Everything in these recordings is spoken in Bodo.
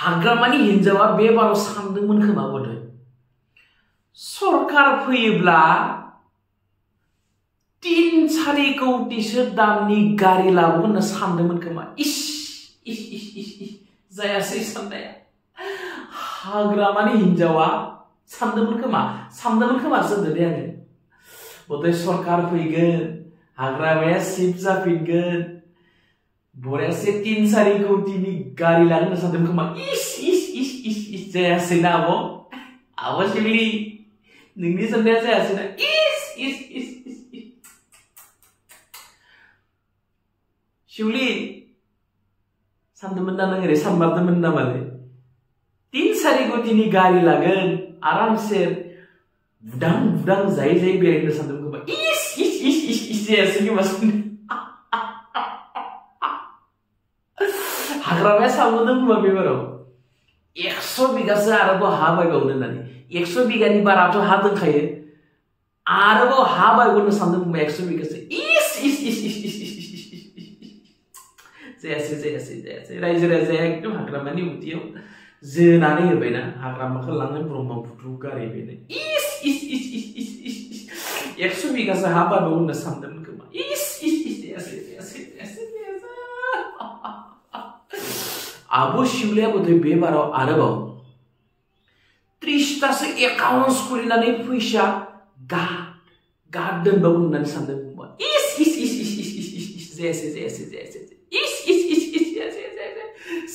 हाग्रामानि हिन्जावा बे बाराव सानदोंमोन खोमा बोदों सरकार फैयोब्ला 3-4 कौटिसो दामनि गारि लाबोगोन होनना सानदोंमोन खोमा इस जायासै साननाया हाग्रामानि हिन्जावा सानदोंमोन खोमा सोंदो दे आङो बोदै सरकार फैगोन हाग्रामाया सिप जाफिनगोन बरियासे 3-4 कौटिनि गारि लागोन होनना सानदोंमोन खोमा इस जायासै ना आब' शिवली नोंनि साननाया जायासै ना इस शिवली सानदोंमोन ना नों ओरै सानमारदोंमोन नामालै 3-4 कौटिनि गारि लागोन आरामसे बुदां जायै बेरायनो सानदोंमोन खोमा इस जायासै खोमा हाग्रामाया सानदोंमोन खोमा बे बाराव 100 बिगासो आरोबाव हा बायबावनो होननानै 100 बिगानि बाराथ' हा दंखायो आरोबाव हा बायबावनो सानदों खोमा 100 बिगासो इस जायासै रायजो राजाया एकदम हाग्रामानि उदैयाव जोनानै होबायना हाग्रामाखौ लांनो ब्रह्मपुत्र गारि बेनो इस 100 बिगासो हा बायबावनो होनना सानदोंमोन खोमा इस जायासै आब' शिवलिया बोधै बे बाराव आरोबाव 30तासो एकाउन्ट्स खुलिनानै फैसा गाद दोनबावगोन होननानै सानदों खोमा इस जायासै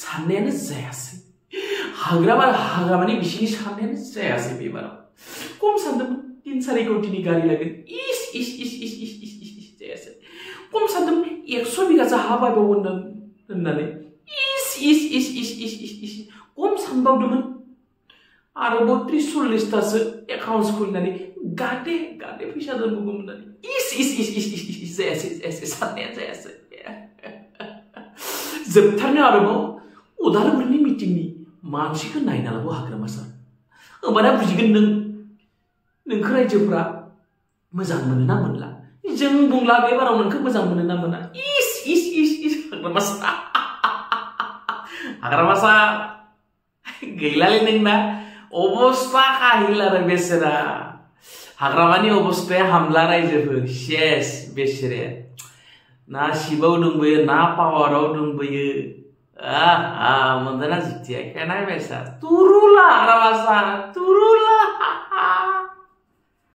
साननायानो जायासै हाग्रामानि बिसिनि साननायानो जायासै बे बाराव खम सानदोंमोन 3-4 कौटिनि गारि लागोन इस जायासै खम सानदोंमोन 100 बिगासो हा बायबावगोन होननानै इस खम सानबावदोंमोन आरोबाव 30-40तासो एकाउन्ट्स खुलिनानै गादे फैसा दोनबावगोन होननानै इस जायासै साननाया जायासै जोबथारनो आरोबाव उदालगुरिनि मिटिंनि मानसिखौ नायना लाबो हाग्रामा सार होमबाना बुजिगोन नोंखौ रायजोफ्रा मोजां मोनो ना मोनला जों बुंला बे बाराव नोंखौ मोजां मोनो ना मोना इस हाग्रामा सार गैलालै नोंना अबस्था काहिल आरो बेसेरा हाग्रामानि अबस्थाया हामला रायजोफोर सेस बेसेरे ना शिबाव दंबोयो ना पावाराव दंबोयो मोनदोंना जुतिया खोनाबाय सार तुरुला हाग्रामा सार तुरुला